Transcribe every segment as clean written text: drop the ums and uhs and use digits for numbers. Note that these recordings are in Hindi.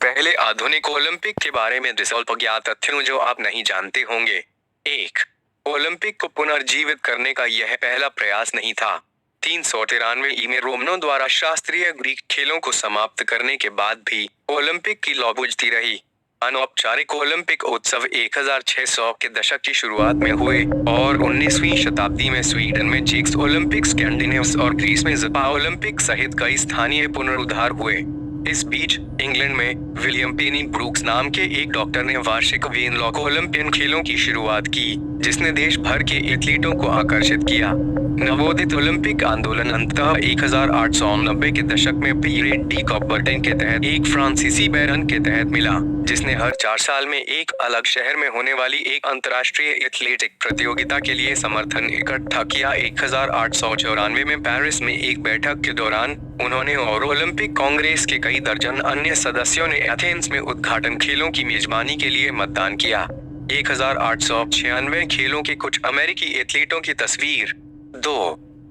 पहले आधुनिक ओलंपिक के बारे में स्वल्प ज्ञात तथ्यों जो आप नहीं जानते होंगे। 1. ओलंपिक को पुनर्जीवित करने का यह पहला प्रयास नहीं था। 393 में रोमनों द्वारा शास्त्रीय ग्रीक खेलों को समाप्त करने के बाद भी ओलंपिक की लौ बुझती रही। अनौपचारिक ओलंपिक उत्सव 1600 के दशक की शुरुआत में हुए और 19वीं शताब्दी में स्वीडन में चेक्स ओलंपिक, स्कैंडिनेव्स और ग्रीस में ज़पा ओलंपिक सहित कई स्थानीय पुनरुद्धार हुए। इस बीच इंग्लैंड में विलियम पेनी ब्रूक्स नाम के एक डॉक्टर ने वार्षिक वेनलॉक ओलंपियन खेलों की शुरुआत की, जिसने देश भर के एथलीटों को आकर्षित किया। नवोदित ओलंपिक आंदोलन अंततः 1890 के दशक में पीरे डी कॉबर्टिन के तहत एक फ्रांसीसी बैरन के तहत मिला, जिसने हर 4 साल में एक अलग शहर में होने वाली एक अंतर्राष्ट्रीय एथलेटिक प्रतियोगिता के लिए समर्थन इकट्ठा किया। 1894 में पेरिस में एक बैठक के दौरान उन्होंने और ओलंपिक कांग्रेस के कई दर्जन अन्य सदस्यों ने एथेंस में उद्घाटन खेलों की मेजबानी के लिए मतदान किया। 1896 खेलों के कुछ अमेरिकी एथलीटों की तस्वीर। 2.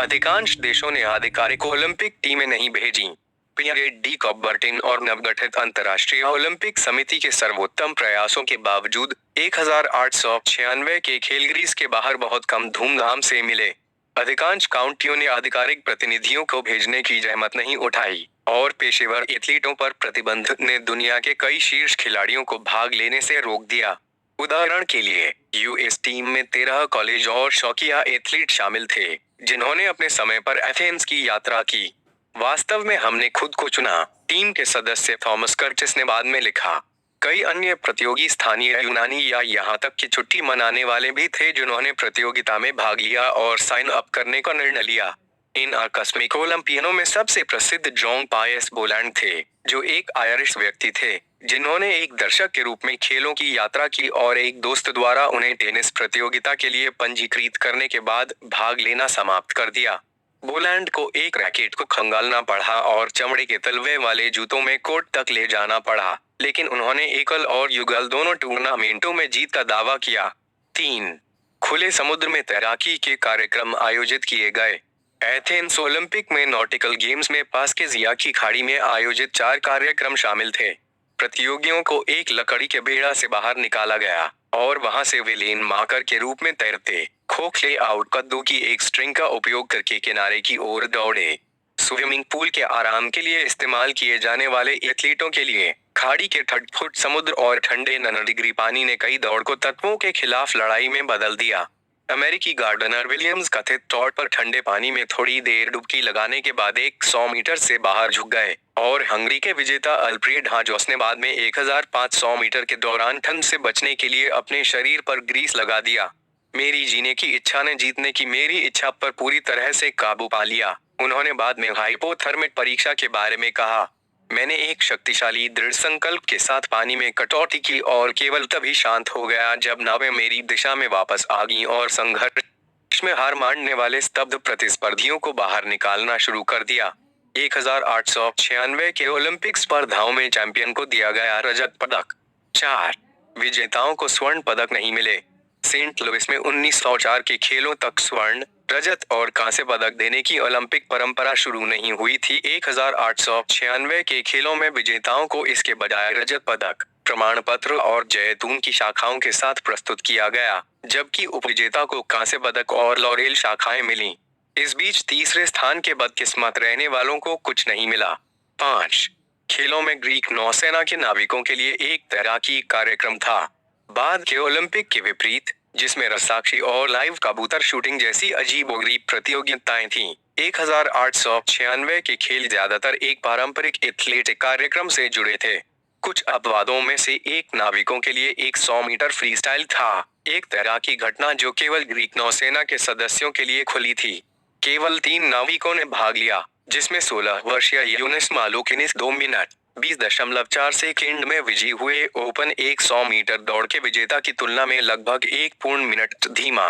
अधिकांश देशों ने आधिकारिक ओलंपिक टीमें नहीं भेजी। पीरे डी कॉबर्टिन और नवगठित अंतर्राष्ट्रीय ओलंपिक समिति के सर्वोत्तम प्रयासों के बावजूद 1896 के खेल ग्रीस के बाहर बहुत कम धूमधाम से मिले। अधिकांश काउंटियों ने आधिकारिक प्रतिनिधियों को भेजने की जहमत नहीं उठाई और पेशेवर एथलीटों पर प्रतिबंध ने दुनिया के कई शीर्ष खिलाड़ियों को भाग लेने से रोक दिया। उदाहरण के लिए यूएस टीम में 13 कॉलेज और शौकिया एथलीट शामिल थे, जिन्होंने अपने समय पर एथेंस की यात्रा की। वास्तव में हमने खुद को चुना, टीम के सदस्य थॉमस कर्टिस ने बाद में लिखा। कई अन्य प्रतियोगी स्थानीय यूनानी या यहाँ तक कि छुट्टी मनाने वाले भी थे, जिन्होंने प्रतियोगिता में भाग लिया और साइन अप करने का निर्णय लिया। इन आकस्मिक ओलंपियनों में सबसे प्रसिद्ध जॉन पायस बोलैंड थे, जो एक आयरिश व्यक्ति थे, जिन्होंने एक दर्शक के रूप में खेलों की यात्रा की और एक दोस्त द्वारा उन्हें टेनिस प्रतियोगिता के लिए पंजीकृत करने के बाद भाग लेना समाप्त कर दिया। बोलैंड को एक रैकेट को खंगालना पड़ा और चमड़े के तलवे वाले जूतों में कोर्ट तक ले जाना पड़ा, लेकिन उन्होंने एकल और युगल दोनों टूर्नामेंटों में जीत का दावा किया। 3. खुले समुद्र में तैराकी के कार्यक्रम आयोजित किए गए। एथेंस ओलंपिक में नॉटिकल गेम्स में पास्केजिया की खाड़ी में आयोजित 4 कार्यक्रम शामिल थे। प्रतियोगियों को एक लकड़ी के बेड़ा से बाहर निकाला गया और वहां से वे लेन मार्कर के रूप में तैरते, खोखले आउट कद्दू की एक स्ट्रिंग का उपयोग करके किनारे की ओर दौड़े। स्विमिंग पूल के आराम के लिए इस्तेमाल किए जाने वाले एथलीटों के लिए खाड़ी के 30 फुट समुद्र और ठंडे 9 डिग्री पानी ने कई दौड़ को तत्वों के खिलाफ लड़ाई में बदल दिया। अमेरिकी गार्डनर विलियम्स कथित तौर पर ठंडे पानी में थोड़ी देर डुबकी लगाने के बाद 100 मीटर से बाहर झुक गए और हंगरी के विजेता अल्फ्रेड हाजोस ने बाद में 1500 मीटर के दौरान ठंड से बचने के लिए अपने शरीर पर ग्रीस लगा दिया। मेरी जीने की इच्छा ने जीतने की मेरी इच्छा पर पूरी तरह से काबू पा लिया, उन्होंने बाद में हाइपोथर्मिक परीक्षा के बारे में कहा। मैंने एक शक्तिशाली दृढ़ संकल्प के साथ पानी में कटौती की और केवल तभी शांत हो गया जब नावें मेरी दिशा में वापस आ गईं और संघर्ष में हार मानने वाले स्तब्ध प्रतिस्पर्धियों को बाहर निकालना शुरू कर दिया। 1896 के ओलंपिक स्पर्धाओं में चैंपियन को दिया गया रजत पदक। 4. विजेताओं को स्वर्ण पदक नहीं मिले। सेंट लुइस में 1904 के खेलों तक स्वर्ण, रजत और कांस्य पदक देने की ओलंपिक परंपरा शुरू नहीं हुई थी। 1896 के खेलों में विजेताओं को इसके बजाय रजत पदक, प्रमाण पत्र और जैतून की शाखाओं के साथ प्रस्तुत किया गया, जबकि उपविजेता को कांस्य पदक और लॉरेल शाखाएं मिलीं। इस बीच तीसरे स्थान के बदकिस्मत रहने वालों को कुछ नहीं मिला। 5. खेलों में ग्रीक नौसेना के नाविकों के लिए एक तैराकी कार्यक्रम था। बाद के ओलंपिक के विपरीत, जिसमें रस्साकशी और लाइव कबूतर शूटिंग जैसी अजीबोगरीब प्रतियोगिताएं थीं, 1896 के खेल ज्यादातर एक पारंपरिक एथलेटिक कार्यक्रम से जुड़े थे। कुछ अपवादों में से एक नाविकों के लिए एक 100 मीटर फ्रीस्टाइल था, एक तैराकी घटना जो केवल ग्रीक नौसेना के सदस्यों के लिए खुली थी। केवल 3 नाविकों ने भाग लिया, जिसमें 16 वर्षीय यूनिस मालुकिनिस 2 मिनट 20.4 सेकेंड में विजयी हुए। ओपन 100 मीटर दौड़ के विजेता की तुलना में लगभग 1 पूर्ण मिनट धीमा।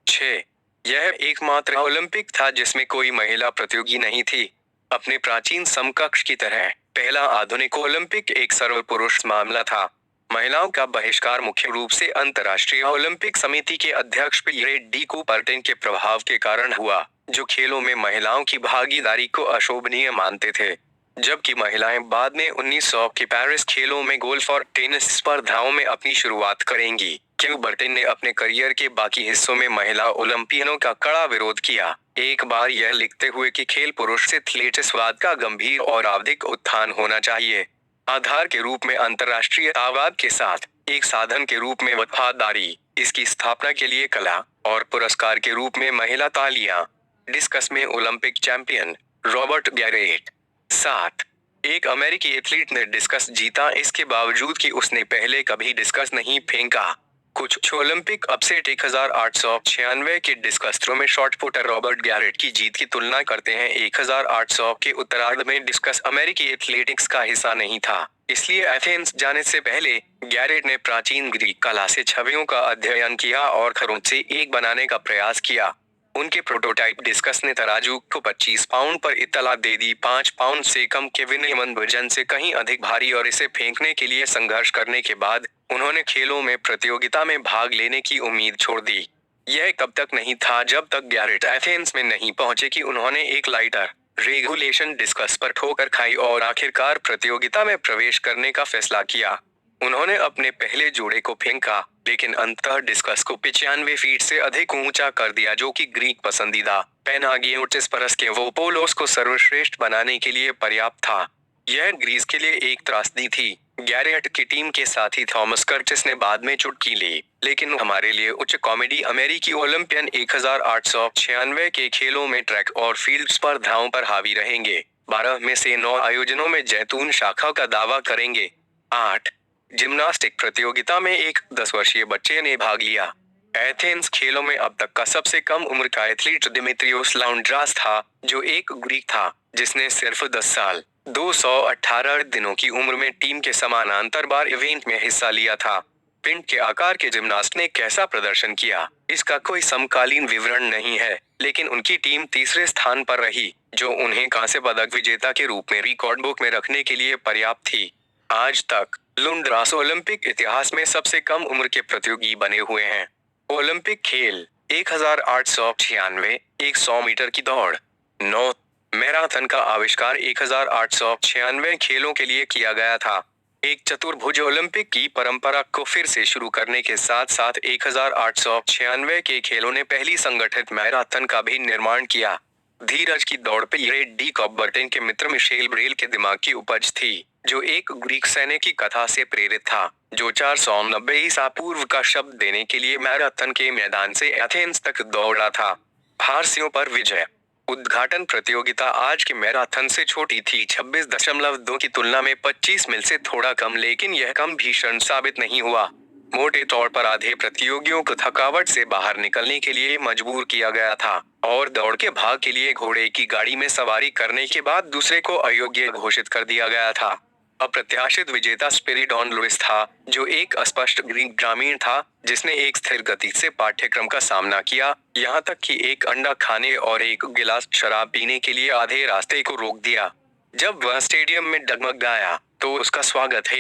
6. यह एकमात्र ओलंपिक था जिसमें कोई महिला प्रतियोगी नहीं थी। अपने प्राचीन समकक्ष की तरह पहला आधुनिक ओलंपिक एक सर्वपुरुष मामला था। महिलाओं का बहिष्कार मुख्य रूप से अंतर्राष्ट्रीय ओलंपिक समिति के अध्यक्ष पीरे डी कूपर्टिन के प्रभाव के कारण हुआ, जो खेलों में महिलाओं की भागीदारी को अशोभनीय मानते थे। जबकि महिलाएं बाद में 1900 के पेरिस खेलों में गोल्फ और टेनिस स्पर्धाओं में अपनी शुरुआत करेंगी। क्यूबर्टन ने अपने करियर के बाकी हिस्सों में महिला ओलंपियनों का कड़ा विरोध किया, एक बार यह लिखते हुए कि खेल पुरुष से एथलेटिक्सवाद का गंभीर और आवधिक उत्थान होना चाहिए। आधार के रूप में अंतर्राष्ट्रीयतावाद के साथ एक साधन के रूप में वफादारी, इसकी स्थापना के लिए कला और पुरस्कार के रूप में महिला तालियां। डिस्कस में ओलंपिक चैंपियन रॉबर्ट गैरेट। 7 एक अमेरिकी एथलीट ने डिस्कस जीता, इसके बावजूद कि उसने पहले कभी डिस्कस नहीं फेंका। कुछ ओलंपिक अपसेट 1896 के डिस्कस थ्रो में शॉर्ट पुटर रॉबर्ट गैरेट की जीत की तुलना करते हैं। 1800 के उत्तरार्ध में डिस्कस अमेरिकी एथलेटिक्स का हिस्सा नहीं था, इसलिए एथेंस जाने से पहले गैरेट ने प्राचीन ग्रीक कला से छवियों का अध्ययन किया और खरोंच से एक बनाने का प्रयास किया। उनके प्रोटोटाइप डिस्कस ने तराजू को 25 पाउंड पर इत्तला दे दी, 5 पाउंड से कम के विनियमन वजन से कहीं अधिक भारी, और इसे फेंकने के लिए संघर्ष करने के बाद उन्होंने खेलों में प्रतियोगिता में भाग लेने की उम्मीद छोड़ दी। यह तब तक नहीं था जब तक गैरेट एथेंस में नहीं पहुंचे कि उन्होंने एक लाइटर रेगुलेशन डिस्कस पर ठोकर खाई और आखिरकार प्रतियोगिता में प्रवेश करने का फैसला किया। उन्होंने अपने पहले जोड़े को फेंका, लेकिन अंततः डिस्कस को 95 फीट से अधिक ऊंचा कर दिया, जो कि ग्रीक पसंदीदा पैनागियोटिस परस के वोपोलोस को सर्वश्रेष्ठ बनाने के लिए पर्याप्त था। यह ग्रीस के लिए एक त्रासदी थी। गैरेट की टीम के साथी थॉमस कर्टिस ने बाद में चुटकी ली, लेकिन हमारे लिए उच्च कॉमेडी अमेरिकी ओलंपियन 1896 के खेलों में ट्रैक और फील्ड स्पर्धाओं पर हावी रहेंगे। 12 में से 9 आयोजनों में जैतून शाखा का दावा करेंगे। 8 जिम्नास्टिक प्रतियोगिता में एक 10 वर्षीय बच्चे ने भाग लिया। एथेंस खेलों में अब तक का सबसे कम उम्र का एथलीट दिमित्रियोस लाउंड्रास था, जो एक ग्रीक था जिसने सिर्फ 10 साल 218 दिनों की उम्र में टीम के समानांतर बार इवेंट में हिस्सा लिया था। पिंड के आकार के जिम्नास्ट ने कैसा प्रदर्शन किया, इसका कोई समकालीन विवरण नहीं है, लेकिन उनकी टीम तीसरे स्थान पर रही, जो उन्हें कांस्य पदक विजेता के रूप में रिकॉर्ड बुक में रखने के लिए पर्याप्त थी। आज तक लुंड्रास ओलंपिक इतिहास में सबसे कम उम्र के प्रतियोगी बने हुए हैं। ओलंपिक खेल 1896 100 मीटर की दौड़। 9 मैराथन का आविष्कार 1896 खेलों के लिए किया गया था। एक चतुर्भुज ओलंपिक की परंपरा को फिर से शुरू करने के साथ साथ 1896 के खेलों ने पहली संगठित मैराथन का भी निर्माण किया। धीरज की दौड़ पे ग्रेट डी कॉबर्टन के मित्र मिशेल ब्रेल के दिमाग की उपज थी, जो एक ग्रीक सैनिक की कथा से प्रेरित था, जो 490 ईसा पूर्व का शब्द देने के लिए मैराथन के मैदान से एथेंस तक दौड़ा था। फारसियों पर विजय। उद्घाटन प्रतियोगिता आज के मैराथन से छोटी थी, 26.2 की तुलना में 25 मील से थोड़ा कम, लेकिन यह कम भीषण साबित नहीं हुआ। मोटे तौर पर आधे प्रतियोगियों को थकावट से बाहर निकलने के लिए मजबूर किया गया था और दौड़ के भाग के लिए घोड़े की गाड़ी में सवारी करने के बाद दूसरे को अयोग्य घोषित कर दिया गया था। अप्रत्याशित विजेता स्पिरिडॉन लुइस था, जो एक अस्पष्ट ग्रीक ग्रामीण था जिसने एक स्थिर गति से पाठ्यक्रम का सामना किया, यहाँ तक कि एक अंडा खाने और एक गिलास शराब पीने के लिए आधे रास्ते को रोक दिया। जब वह स्टेडियम में डगमगाया तो उसका स्वागत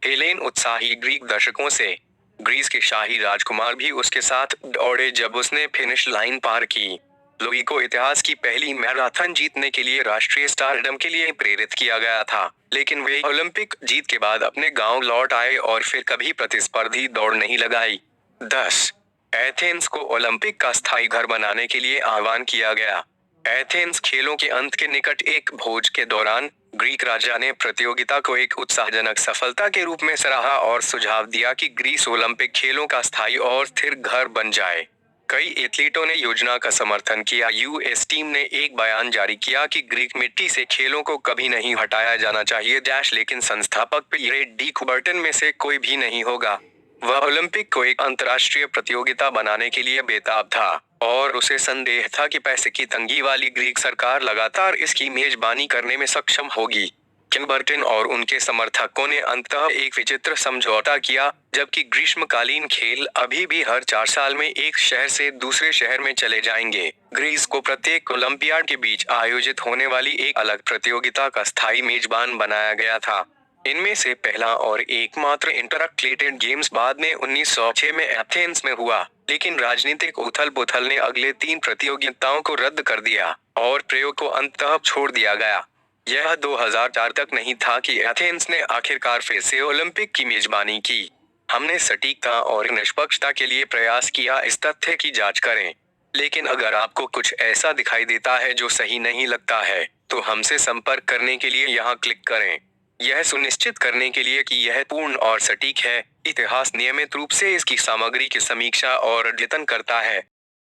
हेलेन उत्साही ग्रीक दर्शकों से। ग्रीस के शाही राजकुमार भी उसके साथ दौड़े जब उसने फिनिश लाइन पार की। लुई को इतिहास की पहली मैराथन जीतने के लिए राष्ट्रीय स्टारडम के लिए प्रेरित किया गया था, लेकिन वे ओलंपिक जीत के बाद अपने गांव लौट आए और फिर कभी प्रतिस्पर्धी दौड़ नहीं लगाई। 10 एथेंस को ओलंपिक का स्थायी घर बनाने के लिए आह्वान किया गया। एथेंस खेलों के अंत के निकट एक भोज के दौरान ग्रीक राजा ने प्रतियोगिता को एक उत्साहजनक सफलता के रूप में सराहा और सुझाव दिया कि ग्रीस ओलंपिक खेलों का स्थायी और स्थिर घर बन जाए। कई एथलीटों ने योजना का समर्थन किया। यूएस टीम ने एक बयान जारी किया कि ग्रीक मिट्टी से खेलों को कभी नहीं हटाया जाना चाहिए लेकिन संस्थापक ग्रेट डी कॉबर्टन में से कोई भी नहीं होगा। वह ओलंपिक को एक अंतर्राष्ट्रीय प्रतियोगिता बनाने के लिए बेताब था और उसे संदेह था कि पैसे की तंगी वाली ग्रीक सरकार लगातार इसकी मेजबानी करने में सक्षम होगी। कॉबर्टन और उनके समर्थकों ने अंततः एक विचित्र समझौता किया, जबकि ग्रीष्मकालीन खेल अभी भी हर 4 साल में एक शहर से दूसरे शहर में चले जाएंगे। ग्रीस को प्रत्येक ओलंपियाड के बीच आयोजित होने वाली एक अलग प्रतियोगिता का स्थायी मेजबान बनाया गया था। इनमें से पहला और एकमात्र इंटरकलेटेड गेम्स बाद में 1906 में एथेंस में हुआ, लेकिन राजनीतिक उथल-पुथल ने अगले 3 प्रतियोगिताओं को रद्द कर दिया और प्रयोग को अंततः छोड़ दिया गया। यह 2004 तक नहीं था कि एथेंस ने आखिरकार फिर से ओलंपिक की मेजबानी की। हमने सटीकता और निष्पक्षता के लिए प्रयास किया, इस तथ्य की जांच करें। लेकिन अगर आपको कुछ ऐसा दिखाई देता है जो सही नहीं लगता है, तो हमसे संपर्क करने के लिए यहाँ क्लिक करें। यह सुनिश्चित करने के लिए कि यह पूर्ण और सटीक है, इतिहास नियमित रूप से इसकी सामग्री की समीक्षा और अद्यतन करता है।